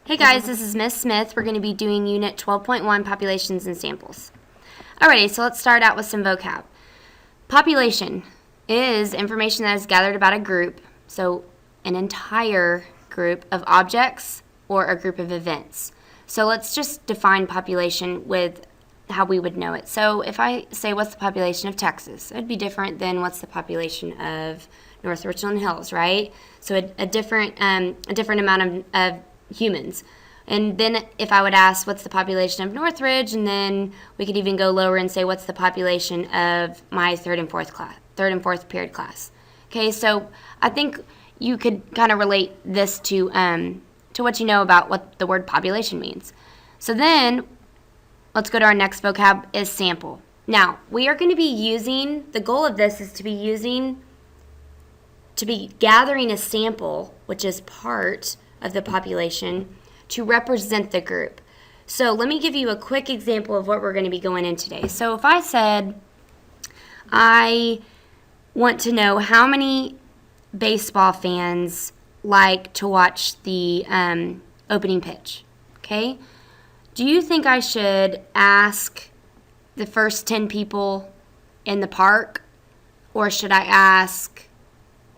Hey guys, this is Miss Smith. We're going to be doing Unit 12.1, Populations and Samples. Alrighty, so let's start out with some vocab. Population is information that is gathered about a group, so an entire group of objects or a group of events. So let's just define population with how we would know it. So if I say what's the population of Texas, it'd be different than what's the population of North Richland Hills, right? So a different amount of humans. And then if I would ask what's the population of Northridge, and then we could even go lower and say what's the population of my third and fourth period class. Okay, so I think you could kind of relate this to what you know about what the word population means. So then let's go to our next vocab is sample. Now, we are going to be using, the goal of this is to be gathering a sample, which is part of the population, to represent the group. So let me give you a quick example of what we're going to be going in today. So if I said, I want to know how many baseball fans like to watch the opening pitch, okay? Do you think I should ask the first 10 people in the park, or should I ask,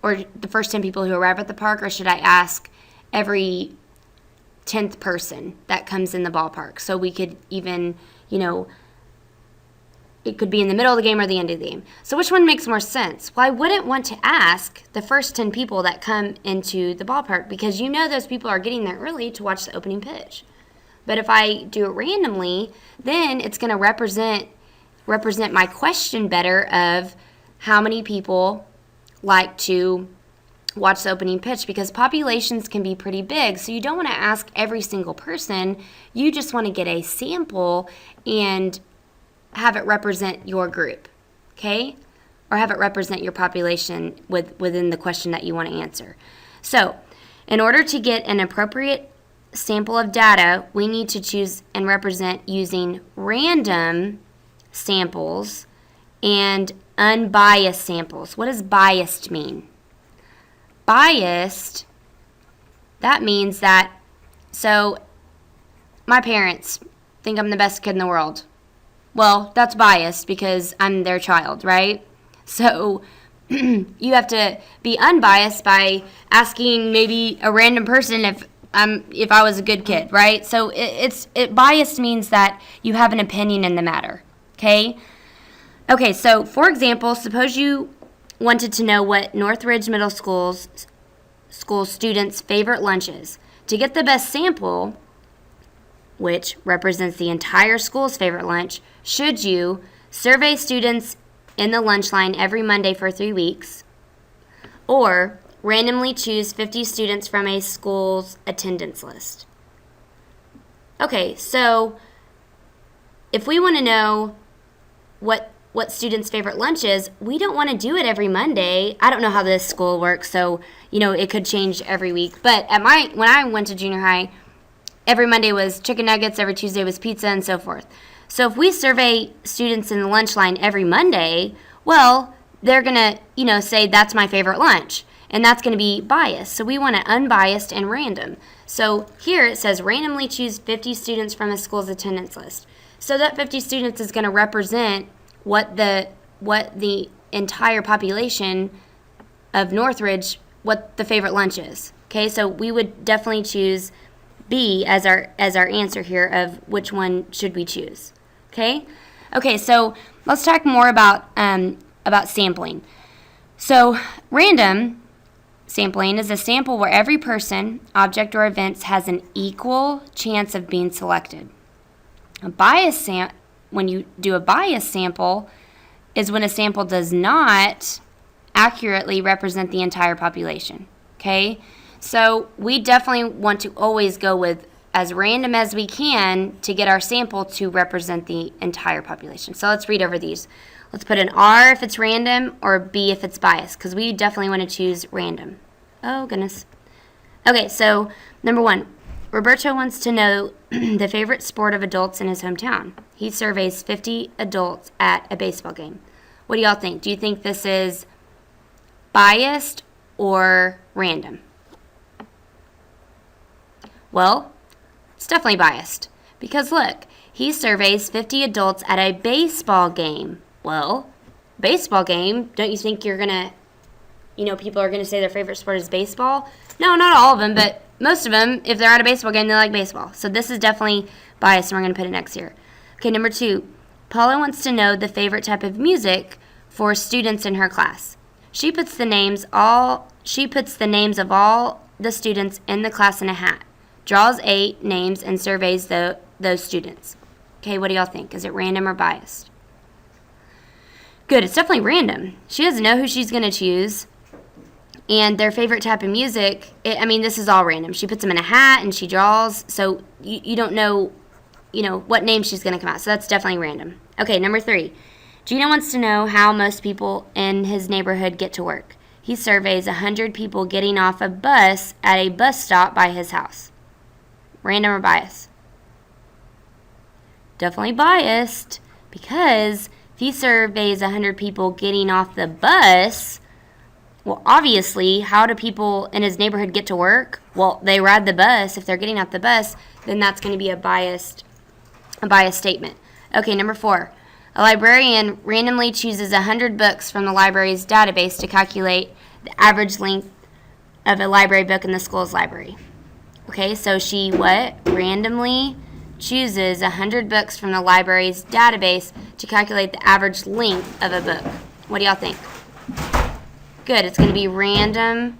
or the first 10 people who arrive at the park, or should I ask every 10th person that comes in the ballpark? So we could even, it could be in the middle of the game or the end of the game. So which one makes more sense? Well, I wouldn't want to ask the first 10 people that come into the ballpark, because those people are getting there early to watch the opening pitch. But if I do it randomly, then it's going to represent my question better of how many people like to watch the opening pitch, because populations can be pretty big. So you don't want to ask every single person. You just want to get a sample and have it represent your group, okay? Or have it represent your population within the question that you want to answer. So in order to get an appropriate sample of data, we need to choose and represent using random samples and unbiased samples. What does biased mean? Biased, that means that, so my parents think I'm the best kid in the world. Well, that's biased because I'm their child, right? So you have to be unbiased by asking maybe a random person if I was a good kid, right? So biased means that you have an opinion in the matter, okay? Okay, so for example, suppose you wanted to know what Northridge Middle School students' favorite lunch is. To get the best sample, which represents the entire school's favorite lunch, should you survey students in the lunch line every Monday for 3 weeks, or randomly choose 50 students from a school's attendance list? Okay, so if we want to know what students' favorite lunch is, we don't want to do it every Monday. I don't know how this school works, so it could change every week. But when I went to junior high, every Monday was chicken nuggets, every Tuesday was pizza, and so forth. So if we survey students in the lunch line every Monday, well, they're gonna say that's my favorite lunch, and that's gonna be biased. So we want it unbiased and random. So here it says randomly choose 50 students from a school's attendance list. So that 50 students is gonna represent what the entire population of Northridge, what the favorite lunch is. Okay, so we would definitely choose B as our answer here of which one should we choose. Okay, so let's talk more about sampling. So random sampling is a sample where every person, object, or event has an equal chance of being selected. When you do a bias sample is when a sample does not accurately represent the entire population, okay? So we definitely want to always go with as random as we can to get our sample to represent the entire population. So let's read over these. Let's put an R if it's random or B if it's biased, because we definitely want to choose random. Oh, goodness. Okay, so number 1. Roberto wants to know the favorite sport of adults in his hometown. He surveys 50 adults at a baseball game. What do y'all think? Do you think this is biased or random? Well, It's definitely biased. Because look, he surveys 50 adults at a baseball game. Well, baseball game, don't you think you're going to, people are going to say their favorite sport is baseball? No, not all of them, but most of them, if they're at a baseball game, they like baseball. So this is definitely biased, and we're going to put it next here. Okay, number 2. Paula wants to know the favorite type of music for students in her class. She puts the names of all the students in the class in a hat, draws 8 names, and surveys those students. Okay, what do y'all think? Is it random or biased? Good, it's definitely random. She doesn't know who she's going to choose. And their favorite type of music, this is all random. She puts them in a hat and she draws, so you don't know, what name she's going to come out. So that's definitely random. Okay, number 3. Gino wants to know how most people in his neighborhood get to work. He surveys 100 people getting off a bus at a bus stop by his house. Random or biased? Definitely biased, because if he surveys 100 people getting off the bus, well, obviously, how do people in his neighborhood get to work? Well, they ride the bus. If they're getting off the bus, then that's going to be a biased statement. Okay, number 4. A librarian randomly chooses 100 books from the library's database to calculate the average length of a library book in the school's library. Okay, so she randomly chooses 100 books from the library's database to calculate the average length of a book. What do y'all think? Good, it's going to be random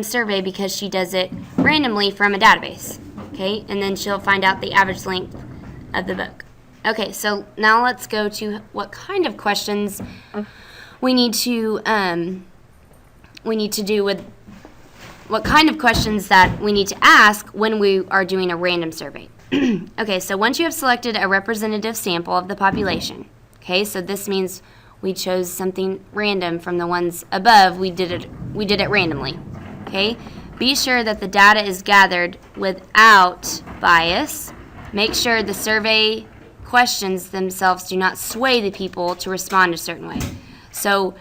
survey because she does it randomly from a database. Okay, and then she'll find out the average length of the book. Okay, so now let's go to what kind of questions we need to do with what kind of questions that we need to ask when we are doing a random survey. Okay, so once you have selected a representative sample of the population, okay, so this means we chose something random from the ones above. We did it randomly. Okay, be sure that the data is gathered without bias. Make sure the survey questions themselves do not sway the people to respond a certain way. So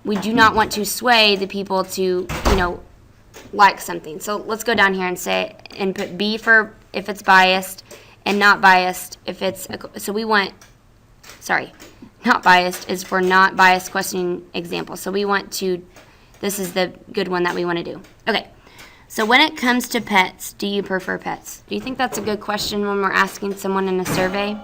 we do not want to sway the people to, like something. So let's go down here and put B for if it's biased, and not biased if it's, not biased is for not biased questioning example. So this is the good one that we want to do. Okay, so when it comes to pets, do you prefer pets? Do you think that's a good question when we're asking someone in a survey?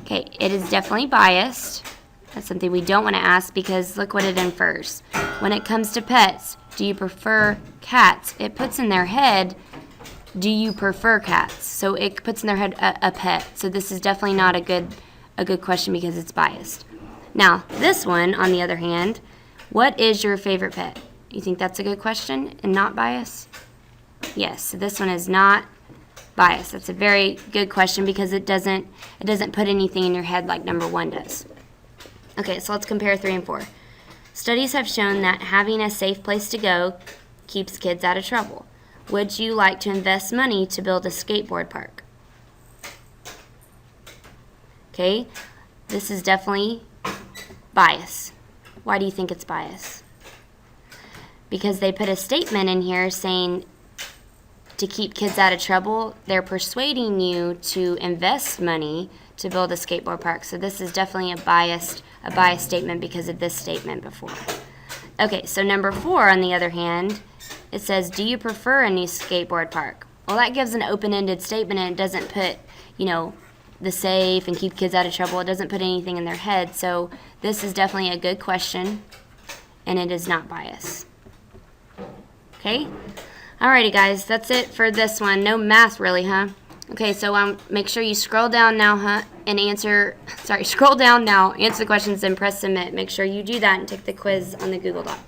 Okay, it is definitely biased. That's something we don't want to ask because look what it infers. When it comes to pets, do you prefer cats? It puts in their head, do you prefer cats? So it puts in their head a pet. So this is definitely not a good question because it's biased. Now, this one, on the other hand, what is your favorite pet? You think that's a good question and not biased? Yes, so this one is not biased. That's a very good question because it doesn't put anything in your head like number 1 does. Okay, so let's compare 3 and 4. Studies have shown that having a safe place to go keeps kids out of trouble. Would you like to invest money to build a skateboard park? Okay, this is definitely bias. Why do you think it's bias? Because they put a statement in here saying to keep kids out of trouble, they're persuading you to invest money to build a skateboard park. So this is definitely a biased statement because of this statement before. Okay, so number 4, on the other hand, it says, do you prefer a new skateboard park? Well, that gives an open-ended statement and it doesn't put, the safe and keep kids out of trouble. It doesn't put anything in their head. So this is definitely a good question and it is not biased. Okay? Alrighty guys, that's it for this one. No math really, huh? Okay, so make sure you scroll down now, scroll down now, answer the questions, and press submit. Make sure you do that and take the quiz on the Google Doc.